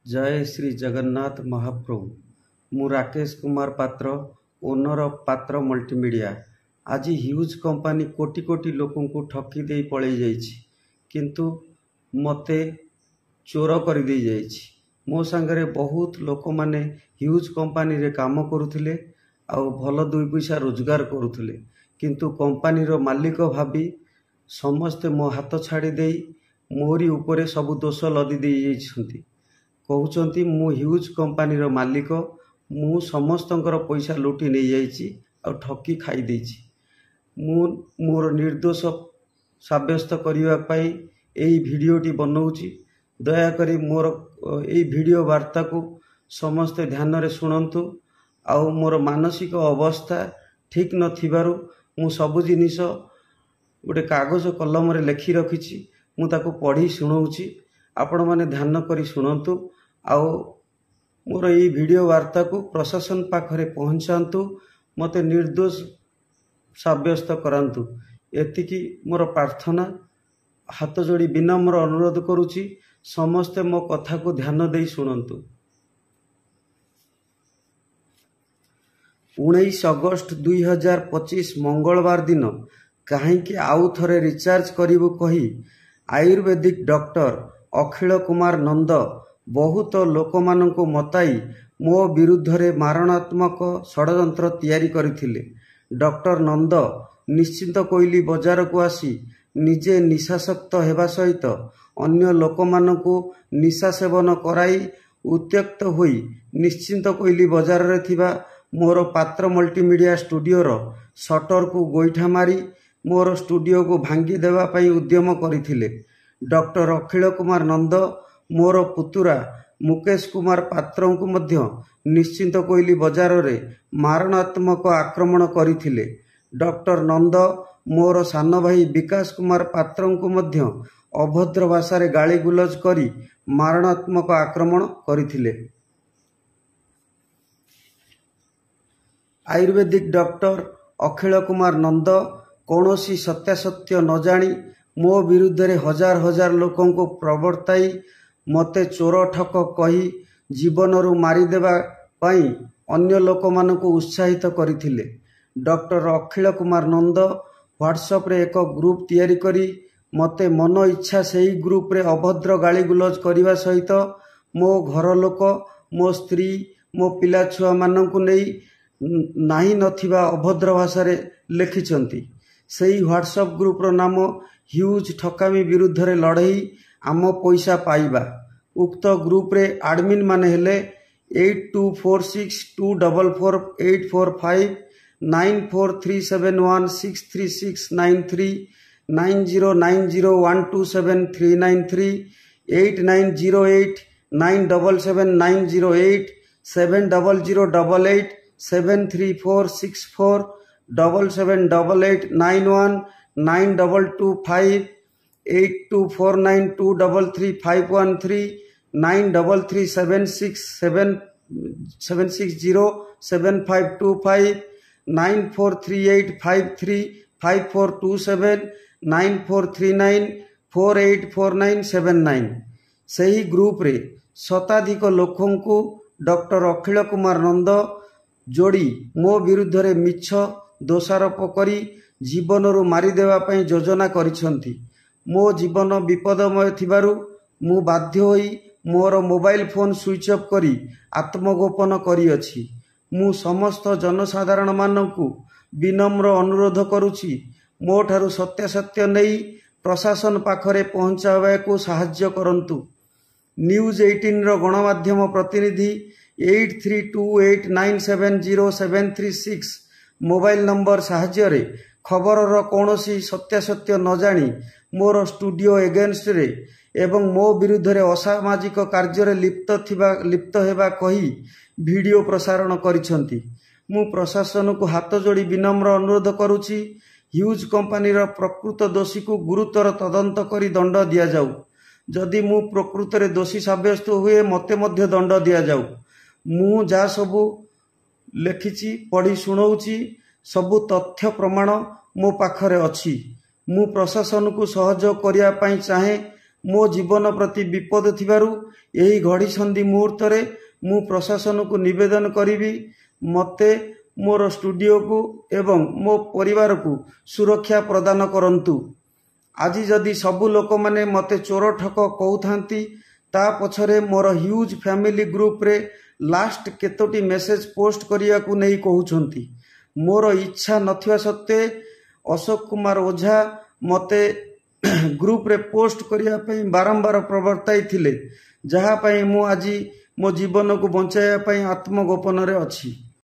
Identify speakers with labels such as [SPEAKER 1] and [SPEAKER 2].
[SPEAKER 1] जय श्री जगन्नाथ महाप्रभु। मु राकेश कुमार पात्र, ओनर ऑफ पात्र मल्टीमीडिया। आज ह्यूज कंपनी कोटी कोटी लोकों को ठकी दे पलि जाइछि, किंतु मते चोर कर दे जाइछि। मो संगरे बहुत लोक माने ह्यूज कंपनी रे काम करुथिले आउ भल दुई पैसा रोजगार करुथिले, किंतु कंपनी रो मालिक भाबी समस्ते मो हाथ छाड़ी देई मोरी उपरे सब दोष लदी दे जाइछन्ति। कहउचंती मु ह्यूज कंपनी रो मालिक, मु समस्तंकर पैसा लुटी नहीं जाइछि और ठकी खाई देछि। मु मोर निर्दोष साब्यस्त करिवा पई एई भिडियोटी बनाउछि। दया करी मोर एई भिडियो वार्ता को समस्ते ध्यान रे सुनंतु। आउ मोर मानसिक अवस्था ठीक नथिबारु मु सब जिनिस गोटे कागज कलम रे लिखि रखिछि, मु ताको पढ़ी सुनाउछि। आपण माने ध्यान करी सुनंतु। आउ मोर एई भिडियो वार्ता को प्रशासन पाखरे पहुंचांतु, मते निर्दोष साब्यस्त करांतु। एतिकी मोर प्रार्थना। हाथ जोड़ी विनम्र अनुरोध करुछि, समस्ते मो कथा को ध्यान देई सुनंतु। 19 अगस्त 2025 मंगलवार दिन कहीं आउ थरे रिचार्ज करिबु कही आयुर्वेदिक डॉक्टर अखिल कुमार नंद बहुत लोक माननको मताई मो विरुद्ध रे मारणात्मक षडयंत्र तैयारी करथिले। डॉक्टर नंद निश्चिंत कोइली बाजार को आसी निजे निशासक्त हेबा सहित अन्य लोक माननको निशा सेवन कराई उत्त्यक्त होई निश्चिंत कोइली बाजार रे थिबा मोर पात्र मल्टीमीडिया स्टूडियो रो शटर को गोइठा मारी मोर स्टूडियो को भांगी देवा पई उद्यम करिथिले। डॉक्टर अखिल कुमार नंद मोर पुतुरा मुकेश कुमार पात्र को मध्य निश्चिंत कोइली बाजार रे मारणात्मक आक्रमण करिथिले। डॉक्टर नंद मोर सान भाई विकास कुमार पात्र को मध्य अभद्र भाषा रे गाली गुलज करी मारणात्मक आक्रमण करिथिले। आयुर्वेदिक डॉक्टर अखिल कुमार नंद कौनसी सत्यासत्य न जानी मो विरुद्ध रे हजार हजार लोकों को प्रवर्ताई मते चोर ठक कही जीवन रु मारिदेवा पाई अन्य लोक मानक उत्साहित करथिले। डॉक्टर अखिल कुमार नंद व्हाट्सएप रे एक ग्रुप तैयारी करी मते मन इच्छा सेही ग्रुप रे अभद्र गाली गुलज करिवा सहित मो घर लोक, मो स्त्री, मो पिला छुआ मानकु नेई नाही नथिबा अभद्र भाषा रे लिखिछंती। सेही व्हाट्सएप ग्रुप रो नाम ह्यूज ठकामी विरुद्ध रे लड़ई आम पैसा पाइबा। उक्त ग्रुप रे एडमिन माने हेले 8246244845, 9437163693, 9090127393, 8908977908, 70088 73464, 778891 9225, 8249233513, 93767525, 9438535427, 9439484979। सही ग्रुप रे शताधिक लोकों को डॉक्टर अखिल कुमार नंद जोड़ी मो विरुद्ध रे मिछ दोषारोप करी जीवन रु मारिदेवा पई योजना करिसंती। मो जीवन विपदमय थिबारु मु बाध्य होई मोर मोबाइल फोन स्विच ऑफ करी आत्मगोपन करी अछि। मु समस्त जनसाधारण मानकु विनम्र अनुरोध करुछि, मो ठारु सत्यासत्य नेई प्रशासन पाखरे पहुंचावा को सहाय्य करंतु। न्यूज 18 रो गणमाध्यम प्रतिनिधि 8328970736 मोबाइल नंबर सहाय्य रे खबर रो कौनसी सत्यासत्य न जानी मोर स्टूडियो एगेंस्ट रे एवं मो विरुद्ध रे असामाजिक कार्य रे लिप्त हेबा कही वीडियो प्रसारण करिसंती। मु प्रशासन को हाथ जोड़ी विनम्र अनुरोध करुछि, ह्यूज कंपनी रो प्रकृत दोषी को गुरुतर तदंत करी दंड दिया जाऊ। जदि मु प्रकृत रे दोषी साब्यस्त हुए मते मध्य दंड दिया जाऊ। मु जा सबु लेखिछि पढ़ी सुनाउछि, सबु तथ्य प्रमाण मो पाखरे अछि। मु प्रशासन को सहयोग करिया पई चाहे ମୋ ଜୀବନ ପ୍ରତି ବିପଦ ଥିବାରୁ ଏହି ଘଡ଼ିସନ୍ଧି ମୁହୂର୍ତ୍ତରେ ମୁଁ ପ୍ରଶାସନକୁ ନିବେଦନ କରିବି ମୋତେ ମୋର ଷ୍ଟୁଡିଓକୁ ଏବଂ ମୋ ପରିବାରକୁ ସୁରକ୍ଷା ପ୍ରଦାନ କରନ୍ତୁ। ଆଜି ଯଦି ସବୁ ଲୋକମାନେ ମୋତେ ଚୋର ଠକ କହୁଥାନ୍ତି ତା ପଛରେ ମୋର ହ୍ୟୁଜ୍ ଫ୍ୟାମିଲି ଗ୍ରୁପରେ ଲାଷ୍ଟ କେତୋଟି ମେସେଜ ପୋଷ୍ଟ କରିବାକୁ ନେଇ କହୁଛନ୍ତି। ମୋର ଇଚ୍ଛା ନଥିବା ସତ୍ତ୍ୱେ ଅଶୋକ କୁମାର ଓଝା ମୋତେ ଗ୍ରୁପରେ ପୋଷ୍ଟ କରିବା ପାଇଁ ବାରମ୍ବାର ପ୍ରବର୍ତ୍ତାଇଥିଲେ, ଯାହା ପାଇଁ ମୁଁ ଆଜି ମୋ ଜୀବନକୁ ବଞ୍ଚାଇବା ପାଇଁ ଆତ୍ମଗୋପନରେ ଅଛି।